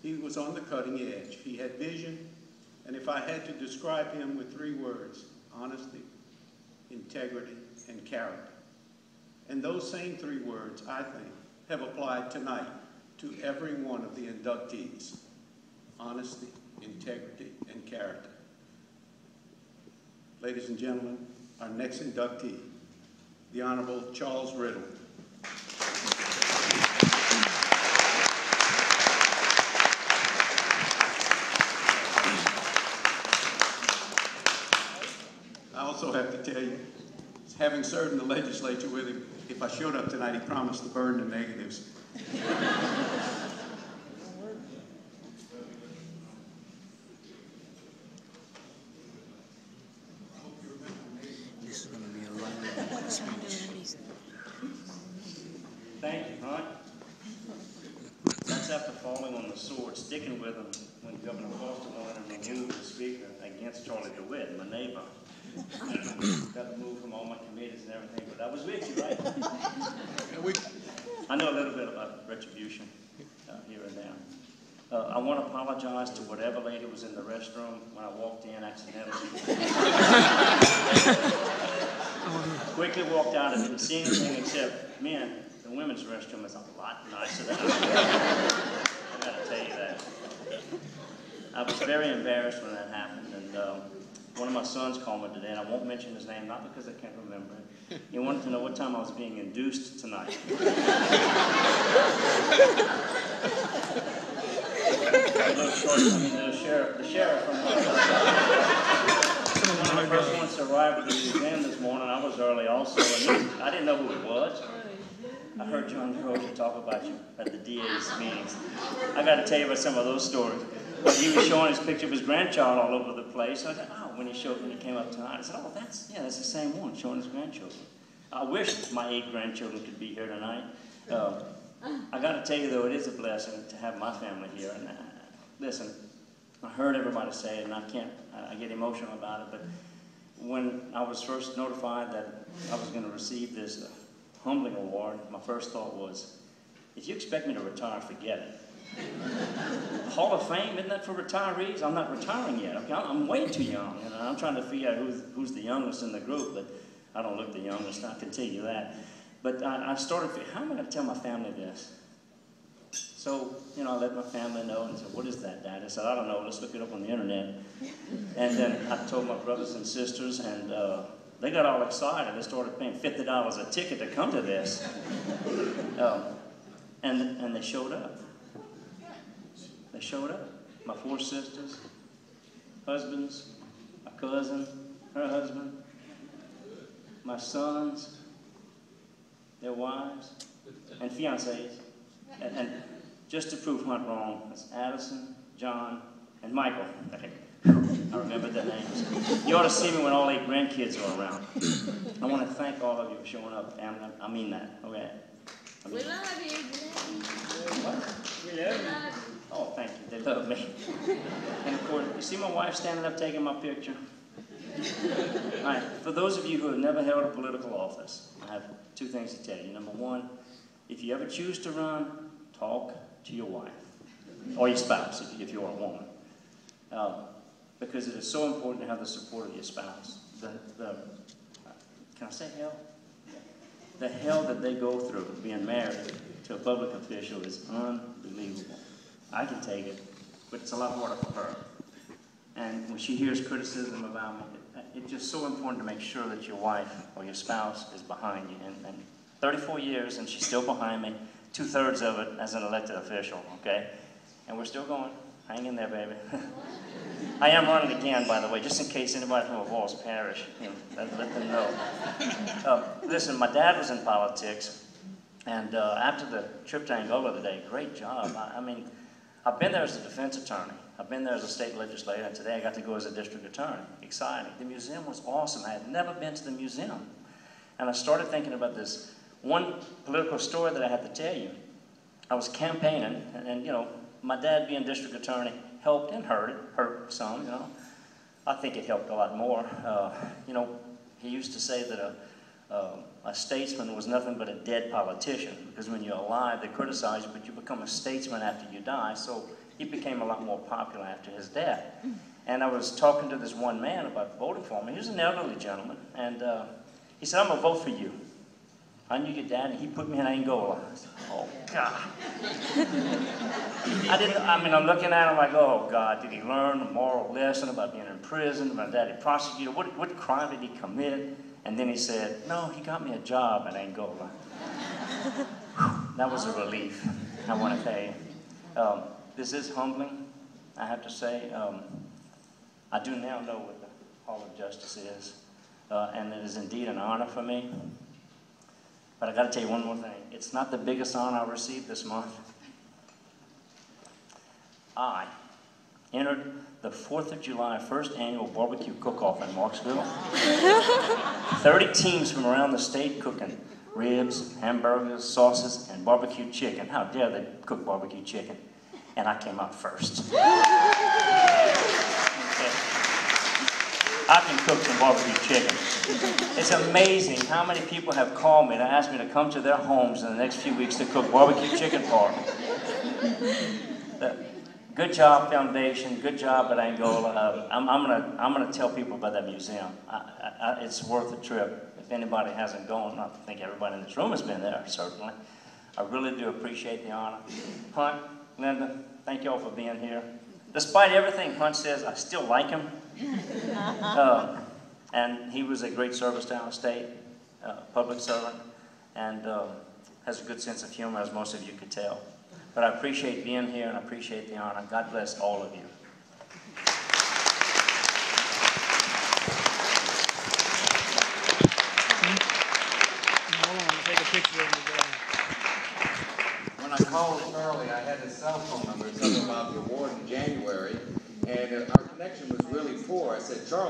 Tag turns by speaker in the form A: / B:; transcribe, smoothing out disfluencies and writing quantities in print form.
A: He was on the cutting edge. He had vision, and if I had to describe him with 3 words, honesty, integrity, and character. And those same 3 words, I think, have applied tonight to every one of the inductees. Honesty, integrity, and character. Ladies and gentlemen, our next inductee, the Honorable Charles Riddle. I also have to tell you, having served in the legislature with him, if I showed up tonight, he promised to burn the negatives.
B: This is going to be a long speech.
C: Thank you, Hunt. That's after falling on the sword, sticking with him when Governor Foster wanted to remove the speaker against Charlie DeWitt, my neighbor. Got removed from all my committees and everything, but I was with you, right? I know a little bit about retribution here and there. I want to apologize to whatever lady was in the restroom when I walked in accidentally. Quickly walked out and didn't see anything except, man, the women's restroom is a lot nicer than I got to tell you that. I was very embarrassed when that happened, and one of my sons called me today, and I won't mention his name, not because I can't remember it. He wanted to know what time I was being induced tonight. The sheriff from one of the first ones to arrive at the museum this morning. I was early also, and I didn't know who it was. I heard John Crozier talk about you at the DA's meetings. I got to tell you about some of those stories. But he was showing his picture of his grandchild all over the place. I said, oh, when he came up tonight, I said, oh, that's the same one, showing his grandchildren. I wish my 8 grandchildren could be here tonight. I got to tell you, though, it is a blessing to have my family here. And listen, I heard everybody say it, and I get emotional about it, but when I was first notified that I was going to receive this humbling award, my first thought was, if you expect me to retire, forget it. Hall of Fame, isn't that for retirees? I'm not retiring yet. Okay? I'm way too young. You know? I'm trying to figure out who's the youngest in the group, but I don't look the youngest, I can tell you that. But I started thinking, how am I going to tell my family this? So, you know, I let my family know and said, what is that, Dad? I said, I don't know, let's look it up on the internet. And then I told my brothers and sisters, and they got all excited. They started paying $50 a ticket to come to this. And they showed up. They showed up. My 4 sisters, husbands, my cousin, her husband, my sons, their wives, and fiancés. And just to prove Hunt wrong, that's Addison, John, and Michael. I remember their names. You ought to see me when all 8 grandkids are around. I want to thank all of you for showing up, family. I mean that, okay?
D: We love you.
C: What? We love you. Oh, thank you. They love me. And of course, you see my wife standing up taking my picture? All right, for those of you who have never held a political office, I have 2 things to tell you. Number 1, if you ever choose to run, talk to your wife, or your spouse if you're a woman. Because it is so important to have the support of your spouse. Can I say hell? The hell that they go through being married to a public official is unbelievable. I can take it, but it's a lot harder for her. And when she hears criticism about me, it's just so important to make sure that your wife or your spouse is behind you. And 34 years, and she's still behind me, 2/3 of it as an elected official, okay? And we're still going. Hang in there, baby. I am running again, by the way, just in case anybody from Avoyelles Parish, you know, let them know. Listen, my dad was in politics, and after the trip to Angola today, great job. I mean, I've been there as a defense attorney. I've been there as a state legislator, and today I got to go as a district attorney. Exciting. The museum was awesome. I had never been to the museum. And I started thinking about this one political story that I had to tell you. I was campaigning, and you know, my dad being district attorney helped and hurt some, you know. I think it helped a lot more. You know, he used to say that a statesman was nothing but a dead politician, because when you're alive, they criticize you, but you become a statesman after you die. So he became a lot more popular after his death. And I was talking to this one man about voting for me. He was an elderly gentleman, and he said, "I'm going to vote for you. I knew your dad, and he put me in Angola." I said, "Oh, God." I'm looking at him like, oh, God, did he learn a moral lesson about being in prison, about daddy prosecutor? What crime did he commit? And then he said, "No, he got me a job in Angola." That was a relief, I want to tell you. This is humbling, I have to say. I do now know what the Hall of Justice is, and it is indeed an honor for me. But I got to tell you one more thing. It's not the biggest honor I received this month. I entered the 4th of July first annual barbecue cook-off in Marksville. 30 teams from around the state cooking ribs, hamburgers, sauces, and barbecue chicken. How dare they cook barbecue chicken? And I came out first. I can cook some barbecue chicken. It's amazing how many people have called me to ask me to come to their homes in the next few weeks to cook barbecue chicken for them. Good job, Foundation. Good job at Angola. I'm gonna tell people about that museum. It's worth a trip. If anybody hasn't gone, I think everybody in this room has been there, certainly. I really do appreciate the honor. Hunt, Linda, thank you all for being here. Despite everything Hunt says, I still like him. And he was a great service to our state, public servant, and has a good sense of humor, as most of you could tell. But I appreciate being here, and I appreciate the honor. God bless all of you.
E: When I called Charlie, I had his cell phone number. It told me about the award in January, and our connection was really poor. I said, "Charlie."